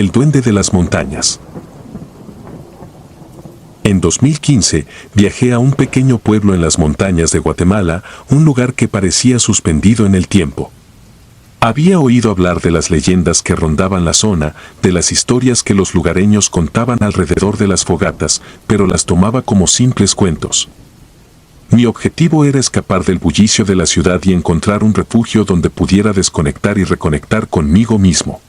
El duende de las montañas. En 2015 viajé a un pequeño pueblo en las montañas de Guatemala, un lugar que parecía suspendido en el tiempo. Había oído hablar de las leyendas que rondaban la zona, de las historias que los lugareños contaban alrededor de las fogatas, pero las tomaba como simples cuentos. Mi objetivo era escapar del bullicio de la ciudad y encontrar un refugio donde pudiera desconectar y reconectar conmigo mismo.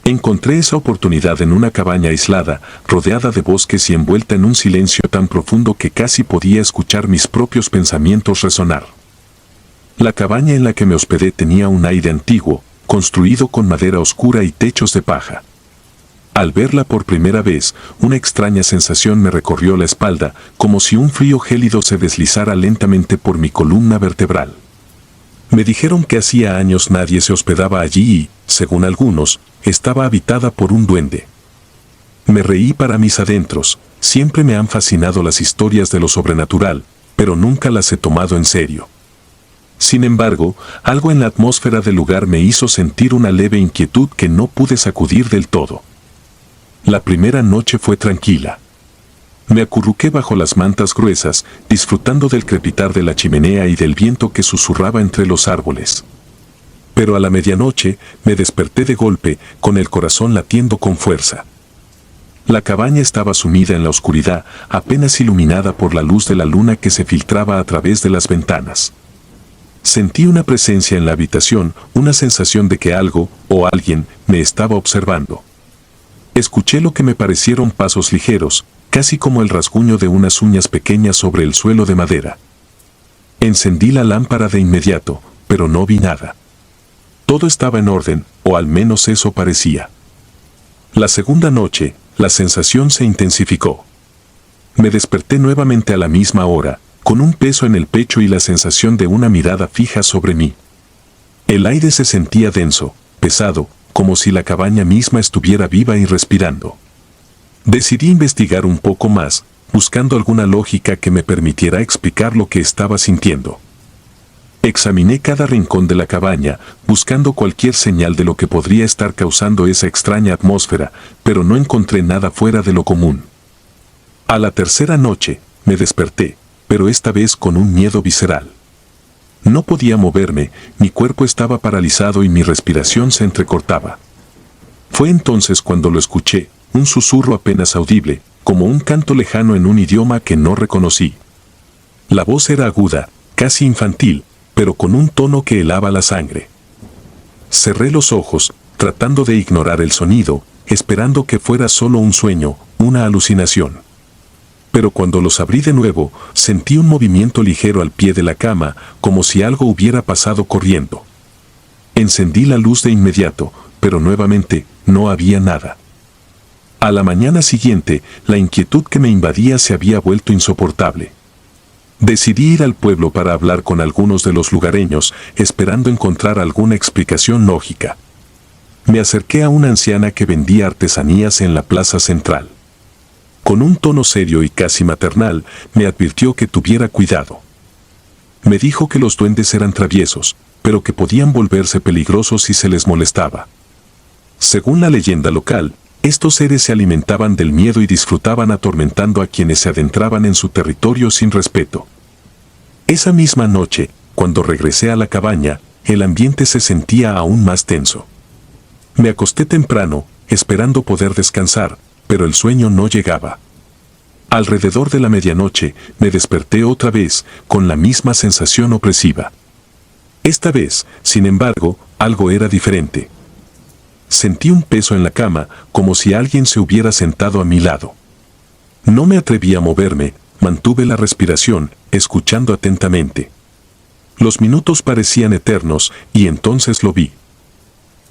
Encontré esa oportunidad en una cabaña aislada, rodeada de bosques y envuelta en un silencio tan profundo que casi podía escuchar mis propios pensamientos resonar. La cabaña en la que me hospedé tenía un aire antiguo, construido con madera oscura y techos de paja. Al verla por primera vez, una extraña sensación me recorrió la espalda, como si un frío gélido se deslizara lentamente por mi columna vertebral. Me dijeron que hacía años nadie se hospedaba allí y, según algunos, estaba habitada por un duende. Me reí para mis adentros. Siempre me han fascinado las historias de lo sobrenatural, pero nunca las he tomado en serio. Sin embargo, algo en la atmósfera del lugar me hizo sentir una leve inquietud que no pude sacudir del todo. La primera noche fue tranquila. Me acurruqué bajo las mantas gruesas, disfrutando del crepitar de la chimenea y del viento que susurraba entre los árboles. Pero a la medianoche me desperté de golpe, con el corazón latiendo con fuerza. La cabaña estaba sumida en la oscuridad, apenas iluminada por la luz de la luna que se filtraba a través de las ventanas. Sentí una presencia en la habitación, una sensación de que algo, o alguien, me estaba observando. Escuché lo que me parecieron pasos ligeros, casi como el rasguño de unas uñas pequeñas sobre el suelo de madera. Encendí la lámpara de inmediato, pero no vi nada. Todo estaba en orden, o al menos eso parecía. La segunda noche, la sensación se intensificó. Me desperté nuevamente a la misma hora, con un peso en el pecho y la sensación de una mirada fija sobre mí. El aire se sentía denso, pesado, como si la cabaña misma estuviera viva y respirando. Decidí investigar un poco más, buscando alguna lógica que me permitiera explicar lo que estaba sintiendo. Examiné cada rincón de la cabaña, buscando cualquier señal de lo que podría estar causando esa extraña atmósfera, pero no encontré nada fuera de lo común. A la tercera noche, me desperté, pero esta vez con un miedo visceral. No podía moverme, mi cuerpo estaba paralizado y mi respiración se entrecortaba. Fue entonces cuando lo escuché, un susurro apenas audible, como un canto lejano en un idioma que no reconocí. La voz era aguda, casi infantil, pero con un tono que helaba la sangre. Cerré los ojos, tratando de ignorar el sonido, esperando que fuera solo un sueño, una alucinación. Pero cuando los abrí de nuevo, sentí un movimiento ligero al pie de la cama, como si algo hubiera pasado corriendo. Encendí la luz de inmediato, pero nuevamente no había nada. A la mañana siguiente, la inquietud que me invadía se había vuelto insoportable. Decidí ir al pueblo para hablar con algunos de los lugareños, esperando encontrar alguna explicación lógica. Me acerqué a una anciana que vendía artesanías en la plaza central. Con un tono serio y casi maternal, me advirtió que tuviera cuidado. Me dijo que los duendes eran traviesos, pero que podían volverse peligrosos si se les molestaba. Según la leyenda local, estos seres se alimentaban del miedo y disfrutaban atormentando a quienes se adentraban en su territorio sin respeto. Esa misma noche, cuando regresé a la cabaña, el ambiente se sentía aún más tenso. Me acosté temprano, esperando poder descansar, pero el sueño no llegaba. Alrededor de la medianoche, me desperté otra vez, con la misma sensación opresiva. Esta vez, sin embargo, algo era diferente. Sentí un peso en la cama, como si alguien se hubiera sentado a mi lado. No me atreví a moverme, mantuve la respiración, escuchando atentamente. Los minutos parecían eternos, y entonces lo vi.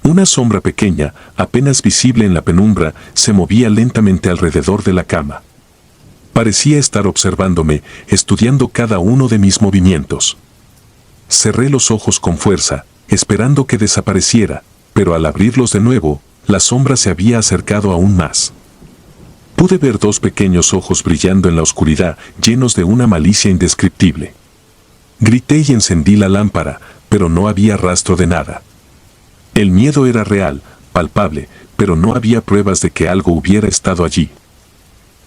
Una sombra pequeña, apenas visible en la penumbra, se movía lentamente alrededor de la cama. Parecía estar observándome, estudiando cada uno de mis movimientos. Cerré los ojos con fuerza, esperando que desapareciera, pero al abrirlos de nuevo, la sombra se había acercado aún más. Pude ver dos pequeños ojos brillando en la oscuridad, llenos de una malicia indescriptible. Grité y encendí la lámpara, pero no había rastro de nada. El miedo era real, palpable, pero no había pruebas de que algo hubiera estado allí.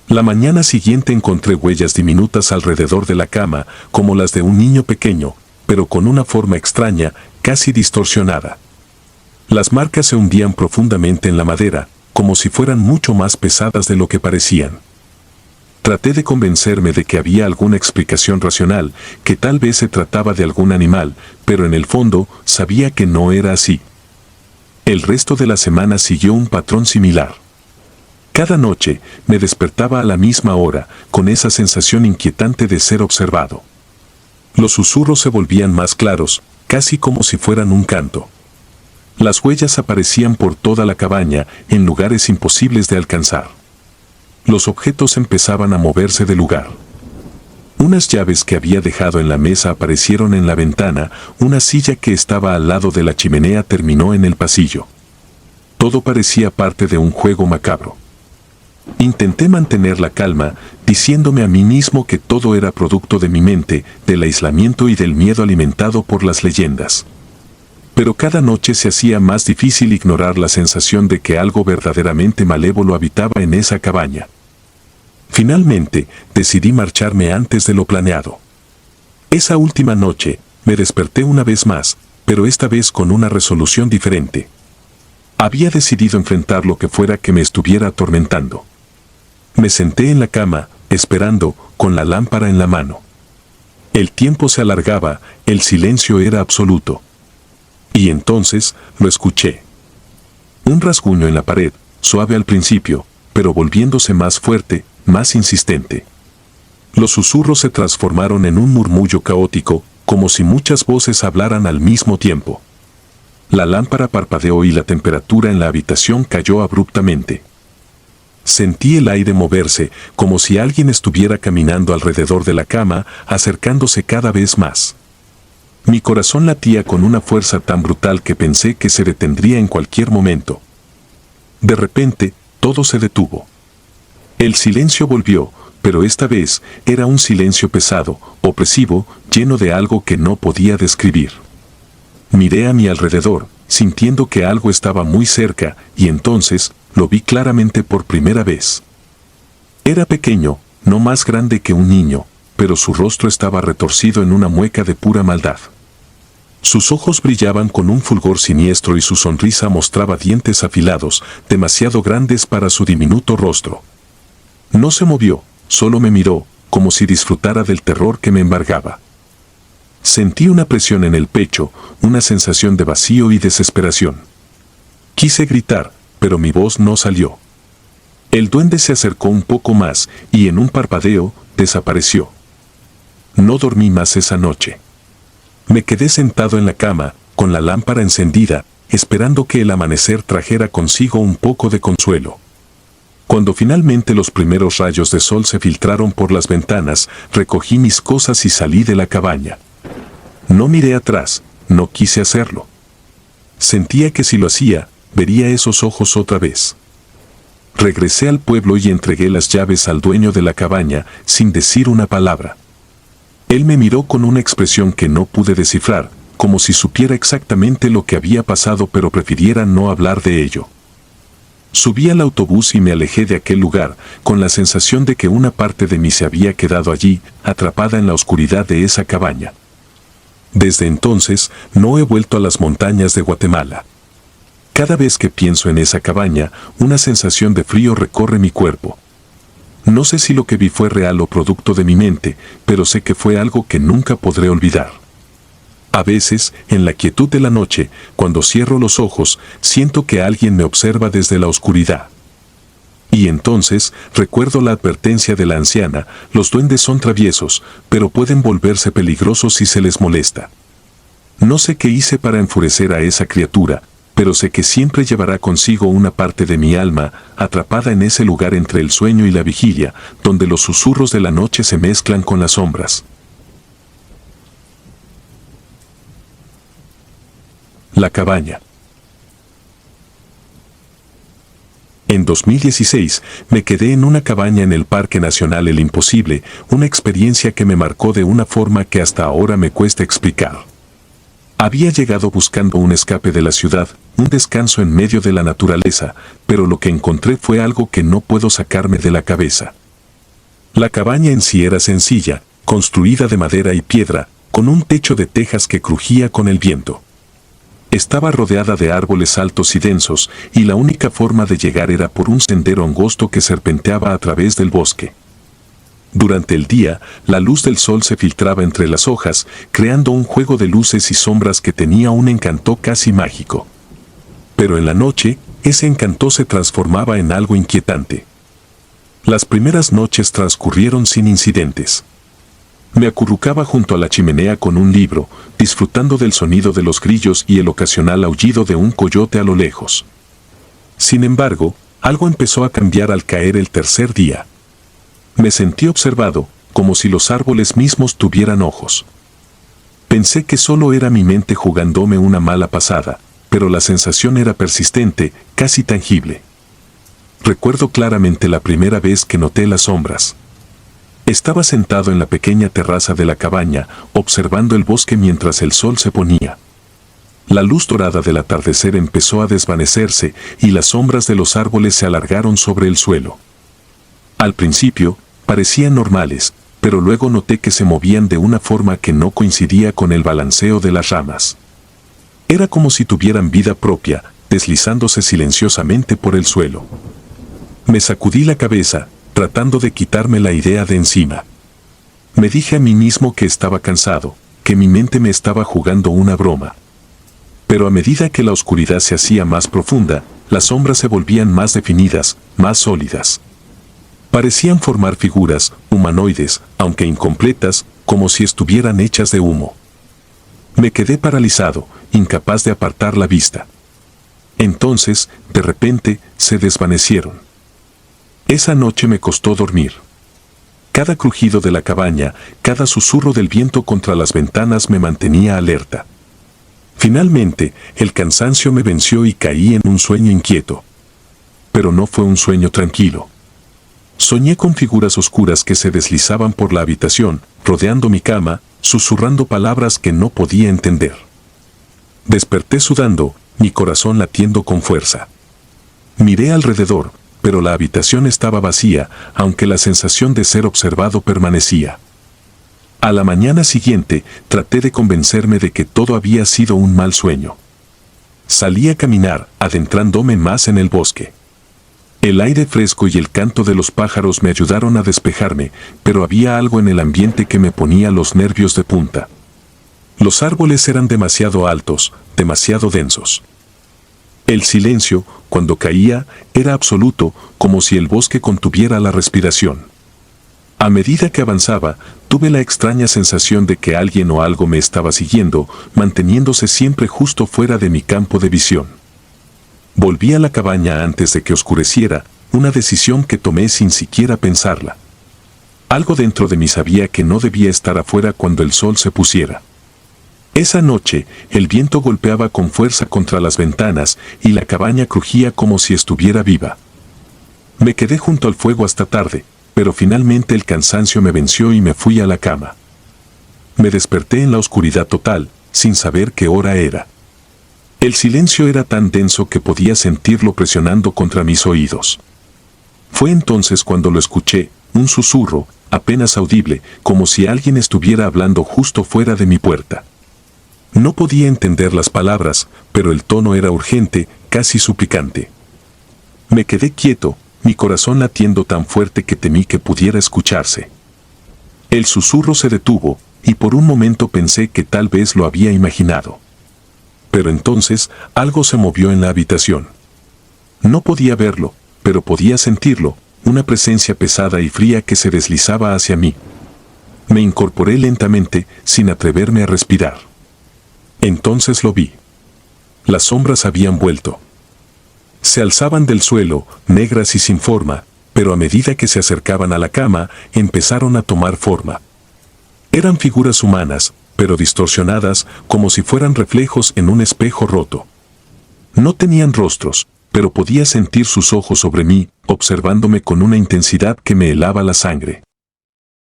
La mañana siguiente encontré huellas diminutas alrededor de la cama, como las de un niño pequeño, pero con una forma extraña, casi distorsionada. Las marcas se hundían profundamente en la madera, como si fueran mucho más pesadas de lo que parecían. Traté de convencerme de que había alguna explicación racional, que tal vez se trataba de algún animal, pero en el fondo sabía que no era así. El resto de la semana siguió un patrón similar. Cada noche me despertaba a la misma hora, con esa sensación inquietante de ser observado. Los susurros se volvían más claros, casi como si fueran un canto. Las huellas aparecían por toda la cabaña, en lugares imposibles de alcanzar. Los objetos empezaban a moverse de lugar. Unas llaves que había dejado en la mesa aparecieron en la ventana, una silla que estaba al lado de la chimenea terminó en el pasillo. Todo parecía parte de un juego macabro. Intenté mantener la calma, diciéndome a mí mismo que todo era producto de mi mente, del aislamiento y del miedo alimentado por las leyendas. Pero cada noche se hacía más difícil ignorar la sensación de que algo verdaderamente malévolo habitaba en esa cabaña. Finalmente, decidí marcharme antes de lo planeado. Esa última noche, me desperté una vez más, pero esta vez con una resolución diferente. Había decidido enfrentar lo que fuera que me estuviera atormentando. Me senté en la cama, esperando, con la lámpara en la mano. El tiempo se alargaba, el silencio era absoluto. Y entonces, lo escuché. Un rasguño en la pared, suave al principio, pero volviéndose más fuerte, más insistente. Los susurros se transformaron en un murmullo caótico, como si muchas voces hablaran al mismo tiempo. La lámpara parpadeó y la temperatura en la habitación cayó abruptamente. Sentí el aire moverse, como si alguien estuviera caminando alrededor de la cama, acercándose cada vez más. Mi corazón latía con una fuerza tan brutal que pensé que se detendría en cualquier momento. De repente, todo se detuvo. El silencio volvió, pero esta vez era un silencio pesado, opresivo, lleno de algo que no podía describir. Miré a mi alrededor, sintiendo que algo estaba muy cerca, y entonces lo vi claramente por primera vez. Era pequeño, no más grande que un niño, pero su rostro estaba retorcido en una mueca de pura maldad. Sus ojos brillaban con un fulgor siniestro y su sonrisa mostraba dientes afilados, demasiado grandes para su diminuto rostro. No se movió, solo me miró, como si disfrutara del terror que me embargaba. Sentí una presión en el pecho, una sensación de vacío y desesperación. Quise gritar, pero mi voz no salió. El duende se acercó un poco más y en un parpadeo desapareció. No dormí más esa noche. Me quedé sentado en la cama, con la lámpara encendida, esperando que el amanecer trajera consigo un poco de consuelo. Cuando finalmente los primeros rayos de sol se filtraron por las ventanas, recogí mis cosas y salí de la cabaña. No miré atrás, no quise hacerlo. Sentía que si lo hacía, vería esos ojos otra vez. Regresé al pueblo y entregué las llaves al dueño de la cabaña, sin decir una palabra. Él me miró con una expresión que no pude descifrar, como si supiera exactamente lo que había pasado pero prefiriera no hablar de ello. Subí al autobús y me alejé de aquel lugar, con la sensación de que una parte de mí se había quedado allí, atrapada en la oscuridad de esa cabaña. Desde entonces, no he vuelto a las montañas de Guatemala. Cada vez que pienso en esa cabaña, una sensación de frío recorre mi cuerpo. No sé si lo que vi fue real o producto de mi mente, pero sé que fue algo que nunca podré olvidar. A veces, en la quietud de la noche, cuando cierro los ojos, siento que alguien me observa desde la oscuridad. Y entonces, recuerdo la advertencia de la anciana: los duendes son traviesos, pero pueden volverse peligrosos si se les molesta. No sé qué hice para enfurecer a esa criatura, pero sé que siempre llevará consigo una parte de mi alma, atrapada en ese lugar entre el sueño y la vigilia, donde los susurros de la noche se mezclan con las sombras. La cabaña. En 2016, me quedé en una cabaña en el Parque Nacional El Imposible, una experiencia que me marcó de una forma que hasta ahora me cuesta explicar. Había llegado buscando un escape de la ciudad, un descanso en medio de la naturaleza, pero lo que encontré fue algo que no puedo sacarme de la cabeza. La cabaña en sí era sencilla, construida de madera y piedra, con un techo de tejas que crujía con el viento. Estaba rodeada de árboles altos y densos, y la única forma de llegar era por un sendero angosto que serpenteaba a través del bosque. Durante el día, la luz del sol se filtraba entre las hojas, creando un juego de luces y sombras que tenía un encanto casi mágico. Pero en la noche, ese encanto se transformaba en algo inquietante. Las primeras noches transcurrieron sin incidentes. Me acurrucaba junto a la chimenea con un libro, disfrutando del sonido de los grillos y el ocasional aullido de un coyote a lo lejos. Sin embargo, algo empezó a cambiar al caer el tercer día. Me sentí observado, como si los árboles mismos tuvieran ojos. Pensé que solo era mi mente jugándome una mala pasada, pero la sensación era persistente, casi tangible. Recuerdo claramente la primera vez que noté las sombras. Estaba sentado en la pequeña terraza de la cabaña, observando el bosque mientras el sol se ponía. La luz dorada del atardecer empezó a desvanecerse y las sombras de los árboles se alargaron sobre el suelo. Al principio, parecían normales, pero luego noté que se movían de una forma que no coincidía con el balanceo de las ramas. Era como si tuvieran vida propia, deslizándose silenciosamente por el suelo. Me sacudí la cabeza, tratando de quitarme la idea de encima. Me dije a mí mismo que estaba cansado, que mi mente me estaba jugando una broma. Pero a medida que la oscuridad se hacía más profunda, las sombras se volvían más definidas, más sólidas. Parecían formar figuras, humanoides, aunque incompletas, como si estuvieran hechas de humo. Me quedé paralizado, incapaz de apartar la vista. Entonces, de repente, se desvanecieron. Esa noche me costó dormir. Cada crujido de la cabaña, cada susurro del viento contra las ventanas me mantenía alerta. Finalmente, el cansancio me venció y caí en un sueño inquieto. Pero no fue un sueño tranquilo. Soñé con figuras oscuras que se deslizaban por la habitación, rodeando mi cama, susurrando palabras que no podía entender. Desperté sudando, mi corazón latiendo con fuerza. Miré alrededor, pero la habitación estaba vacía, aunque la sensación de ser observado permanecía. A la mañana siguiente, traté de convencerme de que todo había sido un mal sueño. Salí a caminar, adentrándome más en el bosque. El aire fresco y el canto de los pájaros me ayudaron a despejarme, pero había algo en el ambiente que me ponía los nervios de punta. Los árboles eran demasiado altos, demasiado densos. El silencio, cuando caía, era absoluto, como si el bosque contuviera la respiración. A medida que avanzaba, tuve la extraña sensación de que alguien o algo me estaba siguiendo, manteniéndose siempre justo fuera de mi campo de visión. Volví a la cabaña antes de que oscureciera, una decisión que tomé sin siquiera pensarla. Algo dentro de mí sabía que no debía estar afuera cuando el sol se pusiera. Esa noche, el viento golpeaba con fuerza contra las ventanas y la cabaña crujía como si estuviera viva. Me quedé junto al fuego hasta tarde, pero finalmente el cansancio me venció y me fui a la cama. Me desperté en la oscuridad total, sin saber qué hora era. El silencio era tan denso que podía sentirlo presionando contra mis oídos. Fue entonces cuando lo escuché, un susurro, apenas audible, como si alguien estuviera hablando justo fuera de mi puerta. No podía entender las palabras, pero el tono era urgente, casi suplicante. Me quedé quieto, mi corazón latiendo tan fuerte que temí que pudiera escucharse. El susurro se detuvo, y por un momento pensé que tal vez lo había imaginado. Pero entonces, algo se movió en la habitación. No podía verlo, pero podía sentirlo, una presencia pesada y fría que se deslizaba hacia mí. Me incorporé lentamente, sin atreverme a respirar. Entonces lo vi. Las sombras habían vuelto. Se alzaban del suelo, negras y sin forma, pero a medida que se acercaban a la cama, empezaron a tomar forma. Eran figuras humanas, pero distorsionadas, como si fueran reflejos en un espejo roto. No tenían rostros, pero podía sentir sus ojos sobre mí, observándome con una intensidad que me helaba la sangre.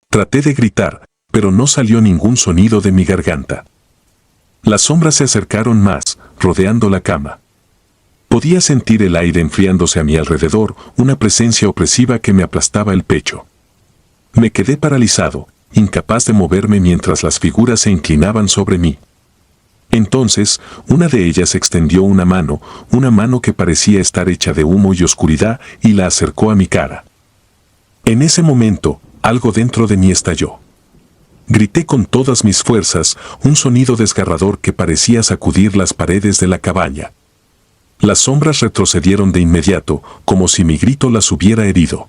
Traté de gritar, pero no salió ningún sonido de mi garganta. Las sombras se acercaron más, rodeando la cama. Podía sentir el aire enfriándose a mi alrededor, una presencia opresiva que me aplastaba el pecho. Me quedé paralizado, incapaz de moverme mientras las figuras se inclinaban sobre mí. Entonces, una de ellas extendió una mano que parecía estar hecha de humo y oscuridad, y la acercó a mi cara. En ese momento, algo dentro de mí estalló. Grité con todas mis fuerzas, un sonido desgarrador que parecía sacudir las paredes de la cabaña. Las sombras retrocedieron de inmediato, como si mi grito las hubiera herido.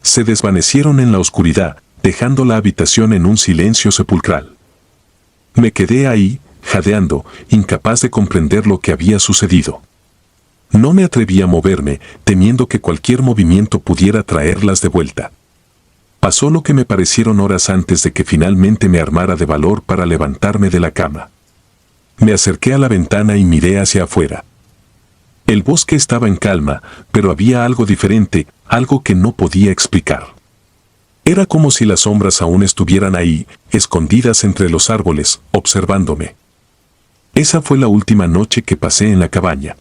Se desvanecieron en la oscuridad, dejando la habitación en un silencio sepulcral. Me quedé ahí, jadeando, incapaz de comprender lo que había sucedido. No me atreví a moverme, temiendo que cualquier movimiento pudiera traerlas de vuelta. Pasó lo que me parecieron horas antes de que finalmente me armara de valor para levantarme de la cama. Me acerqué a la ventana y miré hacia afuera. El bosque estaba en calma, pero había algo diferente, algo que no podía explicar. Era como si las sombras aún estuvieran ahí, escondidas entre los árboles, observándome. Esa fue la última noche que pasé en la cabaña.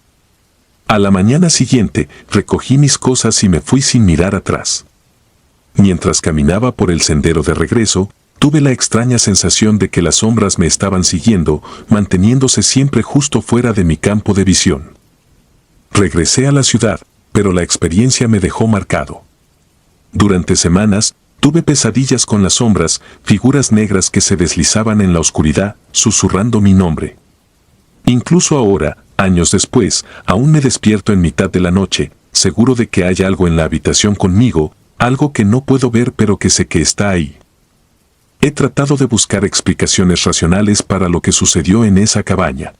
A la mañana siguiente, recogí mis cosas y me fui sin mirar atrás. Mientras caminaba por el sendero de regreso, tuve la extraña sensación de que las sombras me estaban siguiendo, manteniéndose siempre justo fuera de mi campo de visión. Regresé a la ciudad, pero la experiencia me dejó marcado. Durante semanas, tuve pesadillas con las sombras, figuras negras que se deslizaban en la oscuridad, susurrando mi nombre. Incluso ahora, años después, aún me despierto en mitad de la noche, seguro de que hay algo en la habitación conmigo, algo que no puedo ver pero que sé que está ahí. He tratado de buscar explicaciones racionales para lo que sucedió en esa cabaña.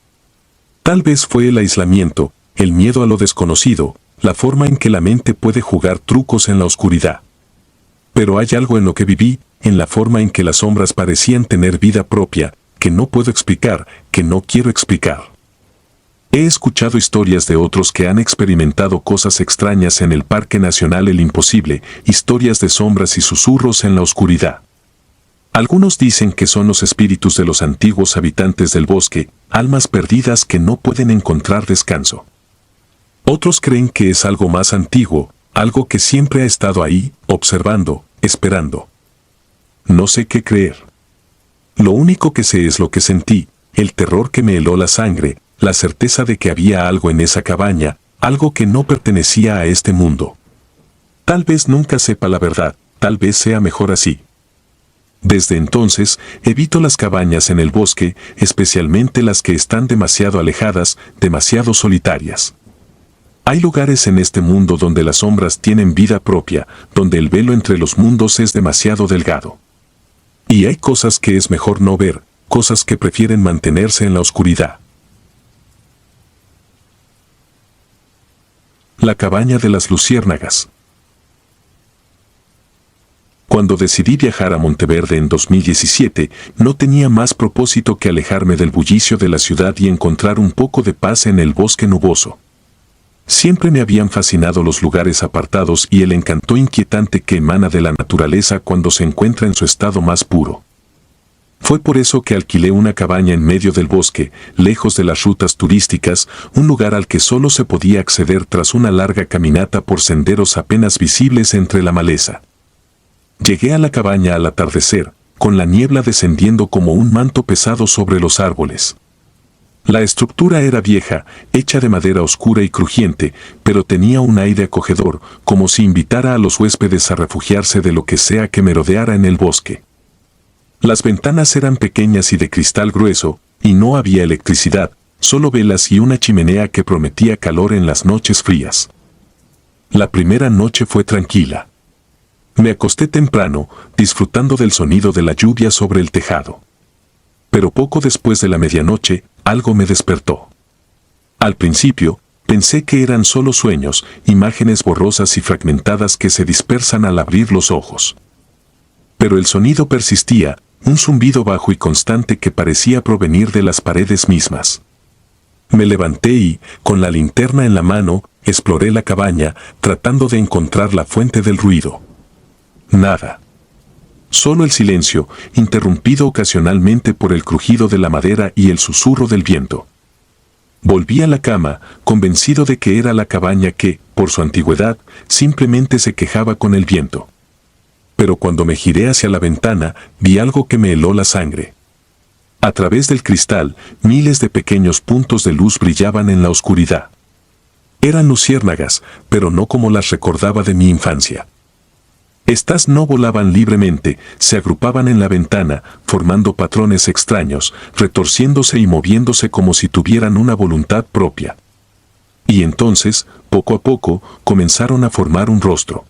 Tal vez fue el aislamiento, el miedo a lo desconocido, la forma en que la mente puede jugar trucos en la oscuridad. Pero hay algo en lo que viví, en la forma en que las sombras parecían tener vida propia, que no puedo explicar, que no quiero explicar. He escuchado historias de otros que han experimentado cosas extrañas en el Parque Nacional El Imposible, historias de sombras y susurros en la oscuridad. Algunos dicen que son los espíritus de los antiguos habitantes del bosque, almas perdidas que no pueden encontrar descanso. Otros creen que es algo más antiguo, algo que siempre ha estado ahí, observando, esperando. No sé qué creer. Lo único que sé es lo que sentí, el terror que me heló la sangre, la certeza de que había algo en esa cabaña, algo que no pertenecía a este mundo. Tal vez nunca sepa la verdad, tal vez sea mejor así. Desde entonces, evito las cabañas en el bosque, especialmente las que están demasiado alejadas, demasiado solitarias. Hay lugares en este mundo donde las sombras tienen vida propia, donde el velo entre los mundos es demasiado delgado. Y hay cosas que es mejor no ver, cosas que prefieren mantenerse en la oscuridad. La cabaña de las luciérnagas. Cuando decidí viajar a Monteverde en 2017, no tenía más propósito que alejarme del bullicio de la ciudad y encontrar un poco de paz en el bosque nuboso. Siempre me habían fascinado los lugares apartados y el encanto inquietante que emana de la naturaleza cuando se encuentra en su estado más puro. Fue por eso que alquilé una cabaña en medio del bosque, lejos de las rutas turísticas, un lugar al que solo se podía acceder tras una larga caminata por senderos apenas visibles entre la maleza. Llegué a la cabaña al atardecer, con la niebla descendiendo como un manto pesado sobre los árboles. La estructura era vieja, hecha de madera oscura y crujiente, pero tenía un aire acogedor, como si invitara a los huéspedes a refugiarse de lo que sea que merodeara en el bosque. Las ventanas eran pequeñas y de cristal grueso, y no había electricidad, solo velas y una chimenea que prometía calor en las noches frías. La primera noche fue tranquila. Me acosté temprano, disfrutando del sonido de la lluvia sobre el tejado. Pero poco después de la medianoche, algo me despertó. Al principio, pensé que eran solo sueños, imágenes borrosas y fragmentadas que se dispersan al abrir los ojos. Pero el sonido persistía, un zumbido bajo y constante que parecía provenir de las paredes mismas. Me levanté y, con la linterna en la mano, exploré la cabaña, tratando de encontrar la fuente del ruido. Nada. Solo el silencio, interrumpido ocasionalmente por el crujido de la madera y el susurro del viento. Volví a la cama, convencido de que era la cabaña que, por su antigüedad, simplemente se quejaba con el viento. Pero cuando me giré hacia la ventana, vi algo que me heló la sangre. A través del cristal, miles de pequeños puntos de luz brillaban en la oscuridad. Eran luciérnagas, pero no como las recordaba de mi infancia. Estas no volaban libremente, se agrupaban en la ventana, formando patrones extraños, retorciéndose y moviéndose como si tuvieran una voluntad propia. Y entonces, poco a poco, comenzaron a formar un rostro.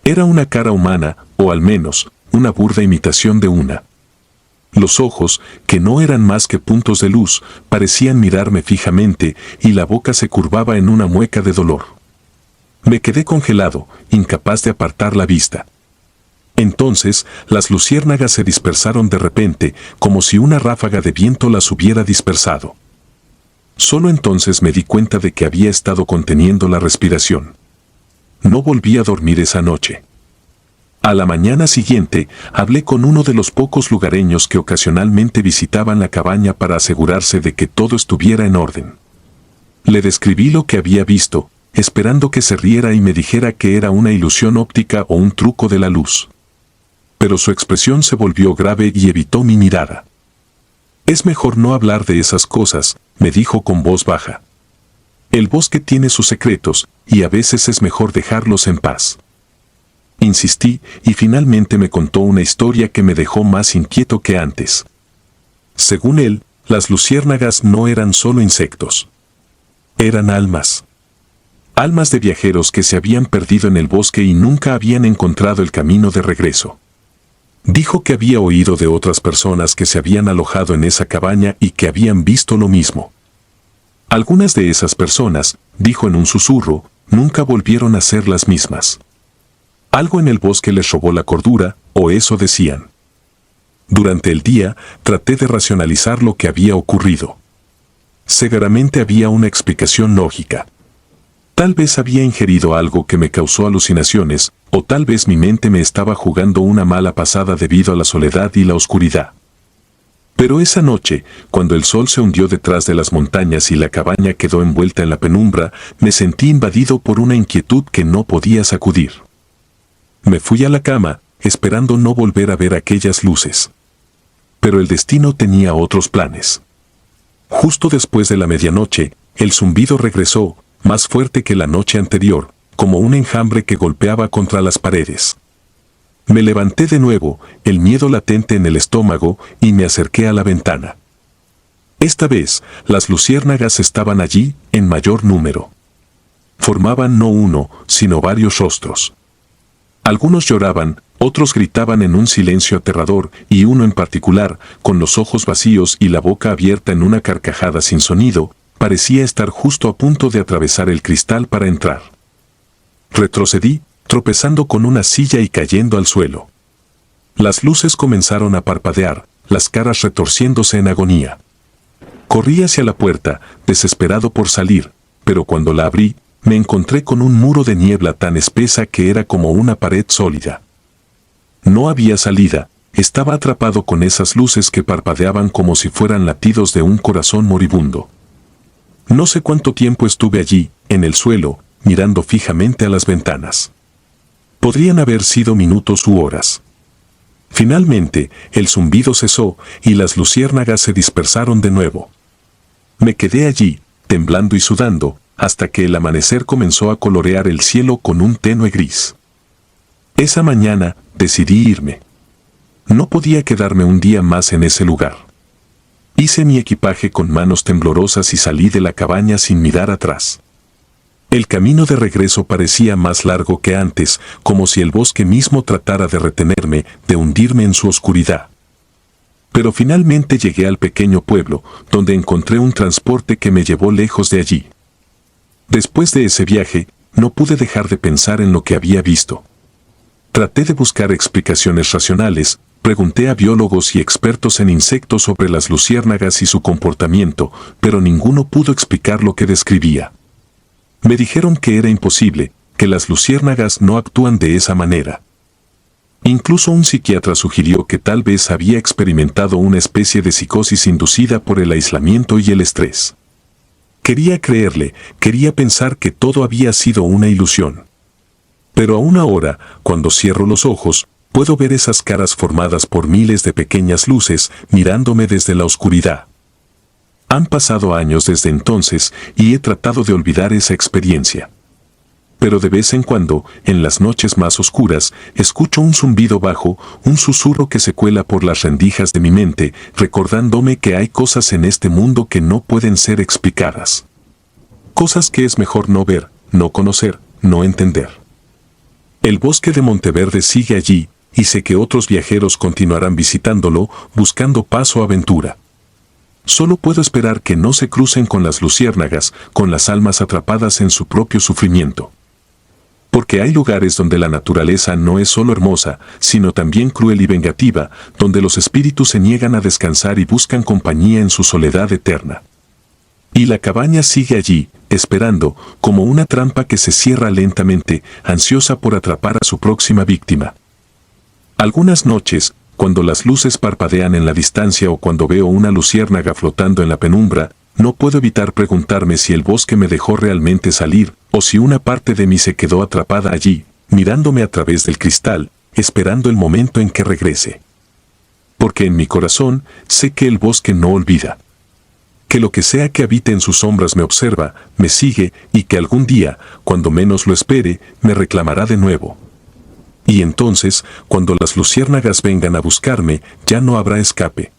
Era una cara humana, o al menos, una burda imitación de una. Los ojos, que no eran más que puntos de luz, parecían mirarme fijamente, y la boca se curvaba en una mueca de dolor. Me quedé congelado, incapaz de apartar la vista. Entonces, las luciérnagas se dispersaron de repente, como si una ráfaga de viento las hubiera dispersado. Solo entonces me di cuenta de que había estado conteniendo la respiración. No volví a dormir esa noche. A la mañana siguiente, hablé con uno de los pocos lugareños que ocasionalmente visitaban la cabaña para asegurarse de que todo estuviera en orden. Le describí lo que había visto, esperando que se riera y me dijera que era una ilusión óptica o un truco de la luz. Pero su expresión se volvió grave y evitó mi mirada. Es mejor no hablar de esas cosas, me dijo con voz baja. El bosque tiene sus secretos, y a veces es mejor dejarlos en paz. Insistí, y finalmente me contó una historia que me dejó más inquieto que antes. Según él, las luciérnagas no eran solo insectos. Eran almas. Almas de viajeros que se habían perdido en el bosque y nunca habían encontrado el camino de regreso. Dijo que había oído de otras personas que se habían alojado en esa cabaña y que habían visto lo mismo. Algunas de esas personas, dijo en un susurro, nunca volvieron a ser las mismas. Algo en el bosque les robó la cordura, o eso decían. Durante el día, traté de racionalizar lo que había ocurrido. Seguramente había una explicación lógica. Tal vez había ingerido algo que me causó alucinaciones, o tal vez mi mente me estaba jugando una mala pasada debido a la soledad y la oscuridad. Pero esa noche, cuando el sol se hundió detrás de las montañas y la cabaña quedó envuelta en la penumbra, me sentí invadido por una inquietud que no podía sacudir. Me fui a la cama, esperando no volver a ver aquellas luces. Pero el destino tenía otros planes. Justo después de la medianoche, el zumbido regresó, más fuerte que la noche anterior, como un enjambre que golpeaba contra las paredes. Me levanté de nuevo, el miedo latente en el estómago, y me acerqué a la ventana. Esta vez, las luciérnagas estaban allí, en mayor número. Formaban no uno, sino varios rostros. Algunos lloraban, otros gritaban en un silencio aterrador, y uno en particular, con los ojos vacíos y la boca abierta en una carcajada sin sonido, parecía estar justo a punto de atravesar el cristal para entrar. Retrocedí, tropezando con una silla y cayendo al suelo. Las luces comenzaron a parpadear, las caras retorciéndose en agonía. Corrí hacia la puerta, desesperado por salir, pero cuando la abrí, me encontré con un muro de niebla tan espesa que era como una pared sólida. No había salida, estaba atrapado con esas luces que parpadeaban como si fueran latidos de un corazón moribundo. No sé cuánto tiempo estuve allí, en el suelo, mirando fijamente a las ventanas. Podrían haber sido minutos u horas. Finalmente, el zumbido cesó y las luciérnagas se dispersaron de nuevo. Me quedé allí, temblando y sudando, hasta que el amanecer comenzó a colorear el cielo con un tenue gris. Esa mañana, decidí irme. No podía quedarme un día más en ese lugar. Hice mi equipaje con manos temblorosas y salí de la cabaña sin mirar atrás. El camino de regreso parecía más largo que antes, como si el bosque mismo tratara de retenerme, de hundirme en su oscuridad. Pero finalmente llegué al pequeño pueblo, donde encontré un transporte que me llevó lejos de allí. Después de ese viaje, no pude dejar de pensar en lo que había visto. Traté de buscar explicaciones racionales, pregunté a biólogos y expertos en insectos sobre las luciérnagas y su comportamiento, pero ninguno pudo explicar lo que describía. Me dijeron que era imposible, que las luciérnagas no actúan de esa manera. Incluso un psiquiatra sugirió que tal vez había experimentado una especie de psicosis inducida por el aislamiento y el estrés. Quería creerle, quería pensar que todo había sido una ilusión. Pero aún ahora, cuando cierro los ojos, puedo ver esas caras formadas por miles de pequeñas luces mirándome desde la oscuridad. Han pasado años desde entonces y he tratado de olvidar esa experiencia. Pero de vez en cuando, en las noches más oscuras, escucho un zumbido bajo, un susurro que se cuela por las rendijas de mi mente, recordándome que hay cosas en este mundo que no pueden ser explicadas. Cosas que es mejor no ver, no conocer, no entender. El bosque de Monteverde sigue allí, y sé que otros viajeros continuarán visitándolo, buscando paz o aventura. Solo puedo esperar que no se crucen con las luciérnagas, con las almas atrapadas en su propio sufrimiento. Porque hay lugares donde la naturaleza no es solo hermosa, sino también cruel y vengativa, donde los espíritus se niegan a descansar y buscan compañía en su soledad eterna. Y la cabaña sigue allí, esperando, como una trampa que se cierra lentamente, ansiosa por atrapar a su próxima víctima. Algunas noches, cuando las luces parpadean en la distancia o cuando veo una luciérnaga flotando en la penumbra, no puedo evitar preguntarme si el bosque me dejó realmente salir, o si una parte de mí se quedó atrapada allí, mirándome a través del cristal, esperando el momento en que regrese. Porque en mi corazón sé que el bosque no olvida. Que lo que sea que habite en sus sombras me observa, me sigue, y que algún día, cuando menos lo espere, me reclamará de nuevo. Y entonces, cuando las luciérnagas vengan a buscarme, ya no habrá escape.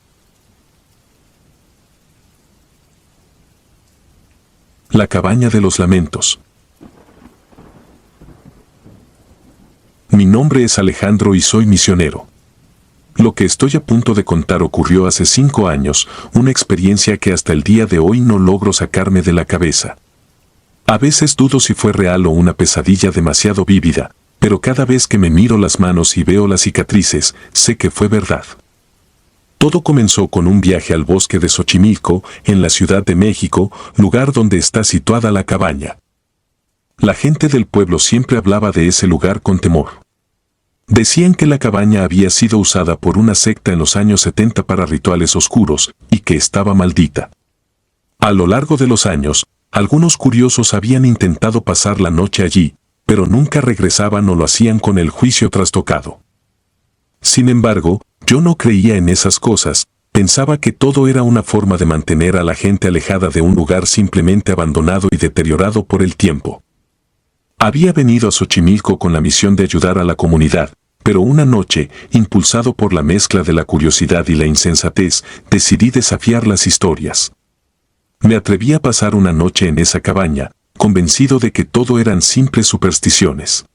La cabaña de los lamentos. Mi nombre es Alejandro y soy misionero. Lo que estoy a punto de contar ocurrió hace 5 años, una experiencia que hasta el día de hoy no logro sacarme de la cabeza. A veces dudo si fue real o una pesadilla demasiado vívida, pero cada vez que me miro las manos y veo las cicatrices, sé que fue verdad. Todo comenzó con un viaje al bosque de Xochimilco, en la Ciudad de México, lugar donde está situada la cabaña. La gente del pueblo siempre hablaba de ese lugar con temor. Decían que la cabaña había sido usada por una secta en los años 70 para rituales oscuros, y que estaba maldita. A lo largo de los años, algunos curiosos habían intentado pasar la noche allí, pero nunca regresaban o lo hacían con el juicio trastocado. Sin embargo, yo no creía en esas cosas, pensaba que todo era una forma de mantener a la gente alejada de un lugar simplemente abandonado y deteriorado por el tiempo. Había venido a Xochimilco con la misión de ayudar a la comunidad, pero una noche, impulsado por la mezcla de la curiosidad y la insensatez, decidí desafiar las historias. Me atreví a pasar una noche en esa cabaña, convencido de que todo eran simples supersticiones.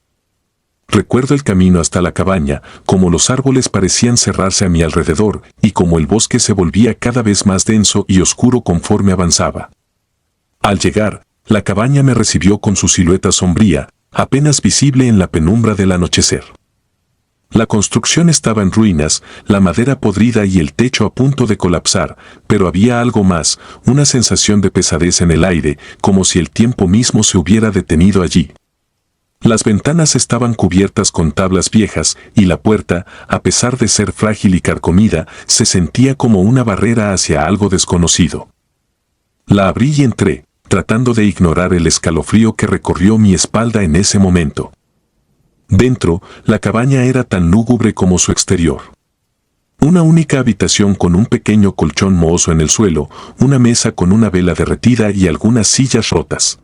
Recuerdo el camino hasta la cabaña, como los árboles parecían cerrarse a mi alrededor, y como el bosque se volvía cada vez más denso y oscuro conforme avanzaba. Al llegar, la cabaña me recibió con su silueta sombría, apenas visible en la penumbra del anochecer. La construcción estaba en ruinas, la madera podrida y el techo a punto de colapsar, pero había algo más, una sensación de pesadez en el aire, como si el tiempo mismo se hubiera detenido allí. Las ventanas estaban cubiertas con tablas viejas, y la puerta, a pesar de ser frágil y carcomida, se sentía como una barrera hacia algo desconocido. La abrí y entré, tratando de ignorar el escalofrío que recorrió mi espalda en ese momento. Dentro, la cabaña era tan lúgubre como su exterior. Una única habitación con un pequeño colchón mohoso en el suelo, una mesa con una vela derretida y algunas sillas rotas.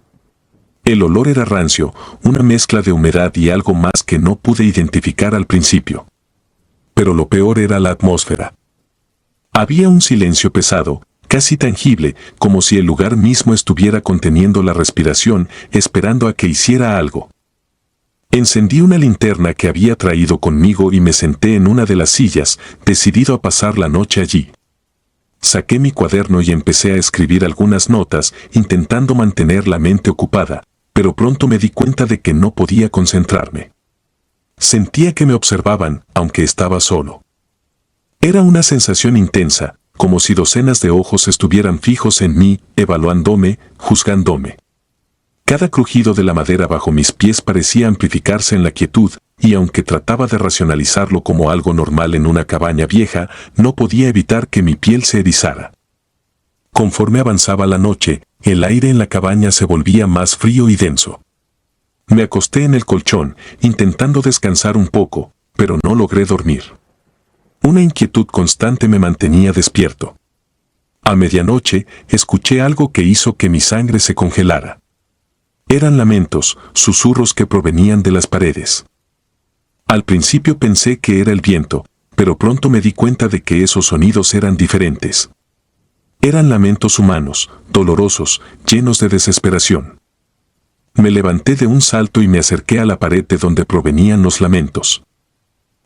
El olor era rancio, una mezcla de humedad y algo más que no pude identificar al principio. Pero lo peor era la atmósfera. Había un silencio pesado, casi tangible, como si el lugar mismo estuviera conteniendo la respiración, esperando a que hiciera algo. Encendí una linterna que había traído conmigo y me senté en una de las sillas, decidido a pasar la noche allí. Saqué mi cuaderno y empecé a escribir algunas notas, intentando mantener la mente ocupada, pero pronto me di cuenta de que no podía concentrarme. Sentía que me observaban, aunque estaba solo. Era una sensación intensa, como si docenas de ojos estuvieran fijos en mí, evaluándome, juzgándome. Cada crujido de la madera bajo mis pies parecía amplificarse en la quietud, y aunque trataba de racionalizarlo como algo normal en una cabaña vieja, no podía evitar que mi piel se erizara. Conforme avanzaba la noche, el aire en la cabaña se volvía más frío y denso. Me acosté en el colchón, intentando descansar un poco, pero no logré dormir. Una inquietud constante me mantenía despierto. A medianoche, escuché algo que hizo que mi sangre se congelara. Eran lamentos, susurros que provenían de las paredes. Al principio pensé que era el viento, pero pronto me di cuenta de que esos sonidos eran diferentes. Eran lamentos humanos, dolorosos, llenos de desesperación. Me levanté de un salto y me acerqué a la pared de donde provenían los lamentos.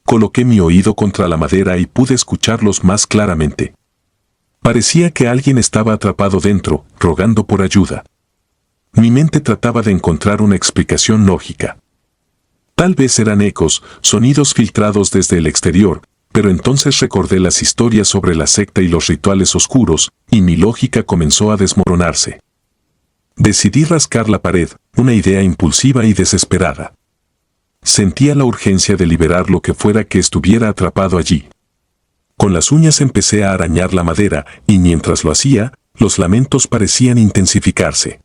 Coloqué mi oído contra la madera y pude escucharlos más claramente. Parecía que alguien estaba atrapado dentro, rogando por ayuda. Mi mente trataba de encontrar una explicación lógica. Tal vez eran ecos, sonidos filtrados desde el exterior, pero entonces recordé las historias sobre la secta y los rituales oscuros, y mi lógica comenzó a desmoronarse. Decidí rascar la pared, una idea impulsiva y desesperada. Sentía la urgencia de liberar lo que fuera que estuviera atrapado allí. Con las uñas empecé a arañar la madera, y mientras lo hacía, los lamentos parecían intensificarse.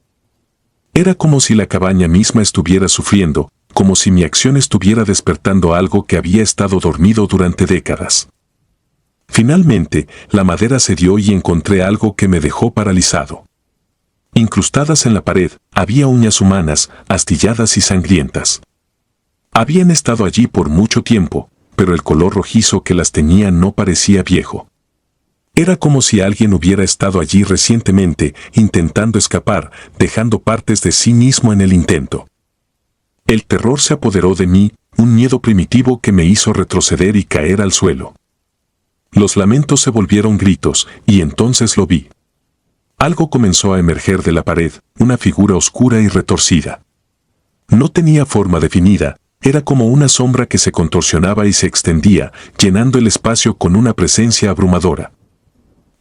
Era como si la cabaña misma estuviera sufriendo, como si mi acción estuviera despertando algo que había estado dormido durante décadas. Finalmente, la madera cedió y encontré algo que me dejó paralizado. Incrustadas en la pared, había uñas humanas, astilladas y sangrientas. Habían estado allí por mucho tiempo, pero el color rojizo que las tenía no parecía viejo. Era como si alguien hubiera estado allí recientemente, intentando escapar, dejando partes de sí mismo en el intento. El terror se apoderó de mí, un miedo primitivo que me hizo retroceder y caer al suelo. Los lamentos se volvieron gritos, y entonces lo vi. Algo comenzó a emerger de la pared, una figura oscura y retorcida. No tenía forma definida, era como una sombra que se contorsionaba y se extendía, llenando el espacio con una presencia abrumadora.